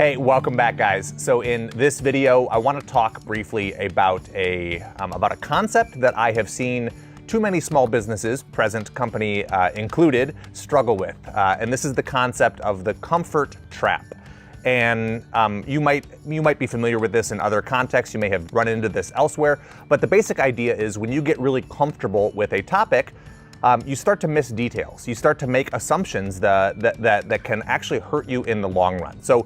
Hey, welcome back, guys. So in this video, I want to talk briefly about a concept that I have seen too many small businesses, present company included, struggle with. And this is the concept of the comfort trap. And you might be familiar with this in other contexts. You may have run into this elsewhere. But the basic idea is when you get really comfortable with a topic, you start to miss details. You start to make assumptions that can actually hurt you in the long run. So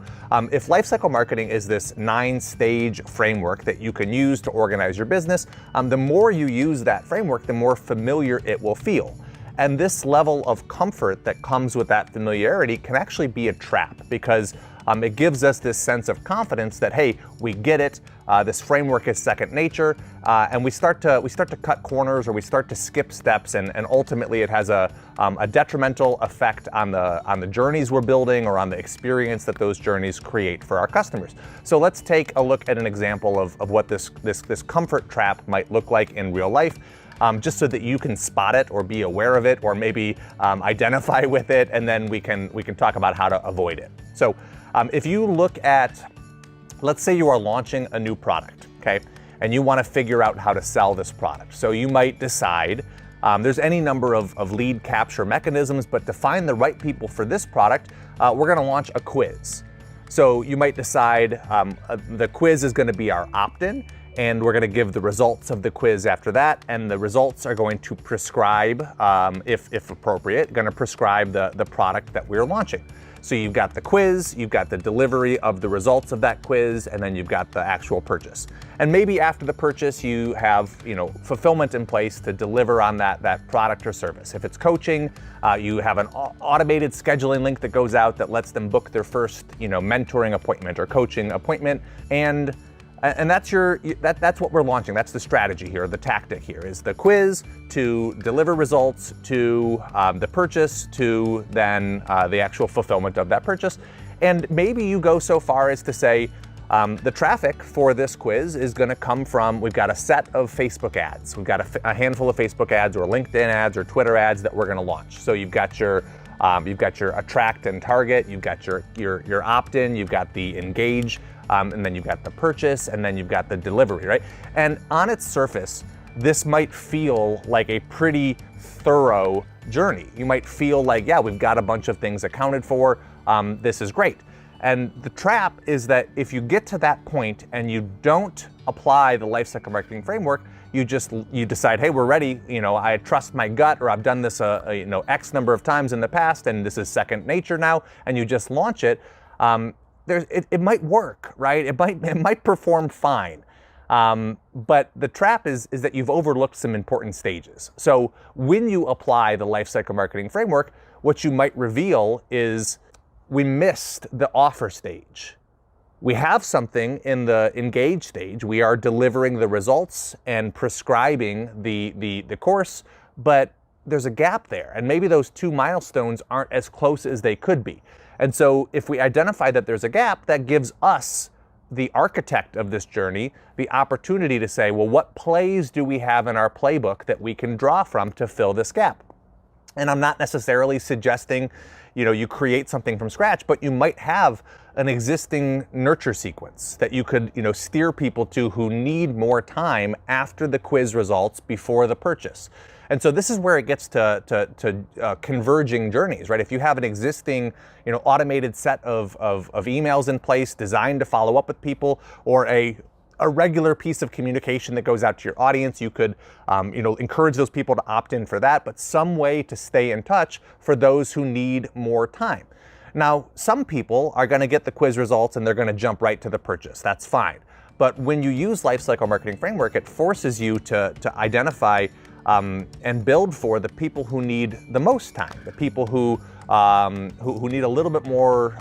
if lifecycle marketing is this 9-stage framework that you can use to organize your business, the more you use that framework, the more familiar it will feel. And this level of comfort that comes with that familiarity can actually be a trap because it gives us this sense of confidence that, hey, we get it, this framework is second nature, and we start to cut corners or we start to skip steps, and ultimately it has a detrimental effect on the journeys we're building or on the experience that those journeys create for our customers. So let's take a look at an example of what this comfort trap might look like in real life. Just so that you can spot it or be aware of it or maybe identify with it, and then we can talk about how to avoid it. So if you look at, let's say you are launching a new product, okay, and you want to figure out how to sell this product. So you might decide, there's any number of lead capture mechanisms, but to find the right people for this product, we're going to launch a quiz. So you might decide the quiz is going to be our opt-in, and we're going to give the results of the quiz after that, and the results are going to prescribe, if appropriate, going to prescribe the product that we're launching. So you've got the quiz, you've got the delivery of the results of that quiz, and then you've got the actual purchase. And maybe after the purchase, you have fulfillment in place to deliver on that product or service. If it's coaching, you have an automated scheduling link that goes out that lets them book their first mentoring appointment or coaching appointment, and that's what we're launching. That's the strategy here, the tactic here is the quiz to deliver results to the purchase to then the actual fulfillment of that purchase. And maybe you go so far as to say the traffic for this quiz is going to come from, we've got a set of Facebook ads. We've got a handful of Facebook ads or LinkedIn ads or Twitter ads that we're going to launch. So you've got your attract and target, you've got your opt-in, you've got the engage, and then you've got the purchase, and then you've got the delivery, right? And on its surface, this might feel like a pretty thorough journey. You might feel like, yeah, we've got a bunch of things accounted for. This is great. And the trap is that if you get to that point and you don't apply the lifecycle marketing framework, you decide, hey, we're ready. I trust my gut, or I've done this X number of times in the past, and this is second nature now, and you just launch it. It might work, right? It might perform fine. But the trap is that you've overlooked some important stages. So when you apply the lifecycle marketing framework, what you might reveal is we missed the offer stage. We have something in the engage stage. We are delivering the results and prescribing the course, but there's a gap there. And maybe those two milestones aren't as close as they could be. And so if we identify that there's a gap, that gives us, the architect of this journey, the opportunity to say, well, what plays do we have in our playbook that we can draw from to fill this gap? And I'm not necessarily suggesting, you create something from scratch, but you might have an existing nurture sequence that you could, steer people to who need more time after the quiz results before the purchase. And so this is where it gets to converging journeys, right? If you have an existing, automated set of emails in place designed to follow up with people, or a regular piece of communication that goes out to your audience, you could, encourage those people to opt in for that, but some way to stay in touch for those who need more time. Now, some people are going to get the quiz results and they're going to jump right to the purchase. That's fine. But when you use Lifecycle Marketing Framework, it forces you to identify and build for the people who need the most time, the people who need a little bit more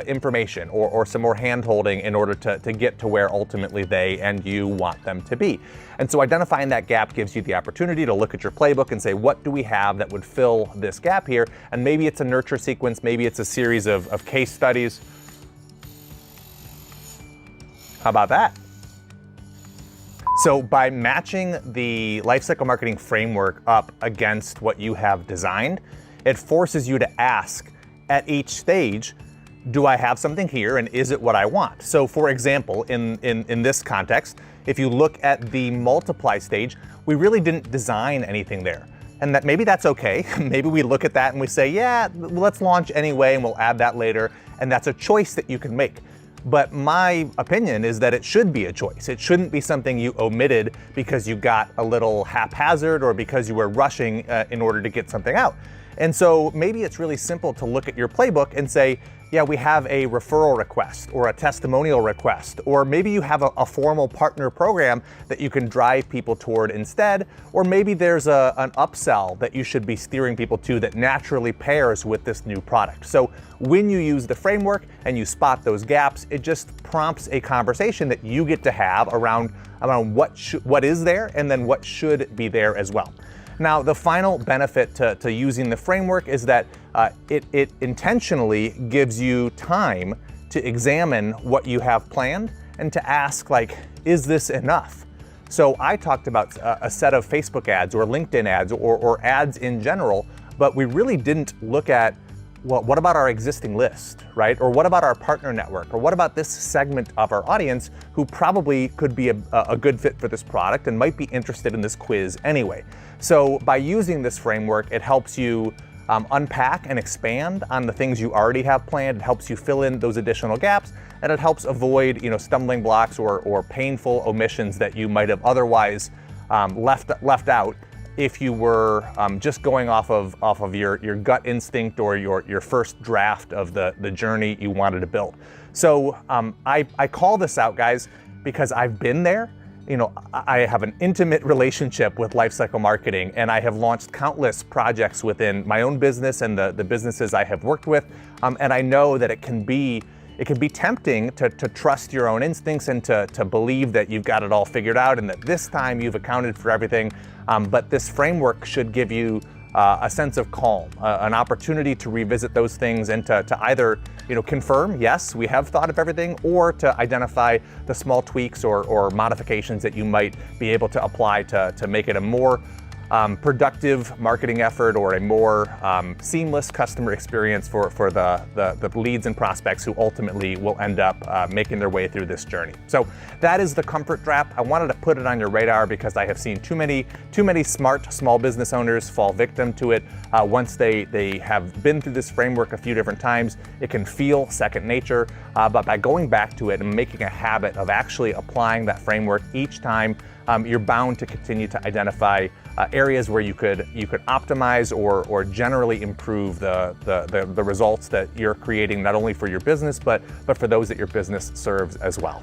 information or some more hand-holding in order to get to where ultimately they and you want them to be. And so identifying that gap gives you the opportunity to look at your playbook and say, what do we have that would fill this gap here? And maybe it's a nurture sequence, maybe it's a series of case studies. How about that? So by matching the lifecycle marketing framework up against what you have designed, it forces you to ask at each stage, do I have something here and is it what I want? So for example, in this context, if you look at the multiply stage, we really didn't design anything there. And that maybe that's okay. Maybe we look at that and we say, yeah, let's launch anyway and we'll add that later. And that's a choice that you can make. But my opinion is that it should be a choice. It shouldn't be something you omitted because you got a little haphazard or because you were rushing in order to get something out. And so maybe it's really simple to look at your playbook and say, yeah, we have a referral request or a testimonial request, or maybe you have a formal partner program that you can drive people toward instead, or maybe there's an upsell that you should be steering people to that naturally pairs with this new product. So when you use the framework and you spot those gaps, it just prompts a conversation that you get to have around what is there and then what should be there as well. Now, the final benefit to using the framework is that it intentionally gives you time to examine what you have planned and to ask, like, is this enough? So I talked about a set of Facebook ads or LinkedIn ads or ads in general, but we really didn't look at, well, what about our existing list, right? Or what about our partner network? Or what about this segment of our audience who probably could be a good fit for this product and might be interested in this quiz anyway? So by using this framework, it helps you unpack and expand on the things you already have planned. It helps you fill in those additional gaps, and it helps avoid, stumbling blocks or painful omissions that you might have otherwise left out if you were just going off of your gut instinct or your first draft of the journey you wanted to build. So I call this out, guys, because I've been there. I have an intimate relationship with Lifecycle Marketing, and I have launched countless projects within my own business and the businesses I have worked with. And I know that it can be tempting to trust your own instincts and to believe that you've got it all figured out and that this time you've accounted for everything. But this framework should give you a sense of calm, an opportunity to revisit those things and to either confirm, yes, we have thought of everything, or to identify the small tweaks or modifications that you might be able to apply to make it a more productive marketing effort or a more seamless customer experience for the leads and prospects who ultimately will end up making their way through this journey. So that is the comfort trap. I wanted to put it on your radar because I have seen too many smart small business owners fall victim to it. Once they have been through this framework a few different times, it can feel second nature, but by going back to it and making a habit of actually applying that framework each time, you're bound to continue to identify areas where you could optimize or generally improve the results that you're creating, not only for your business, but for those that your business serves as well.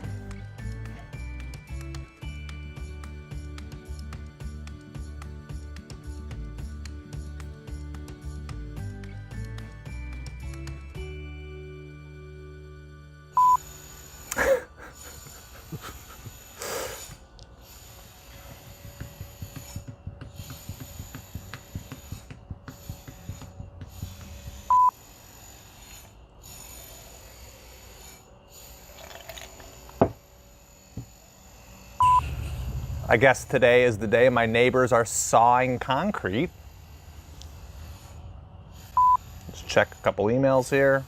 I guess today is the day my neighbors are sawing concrete. Let's check a couple emails here.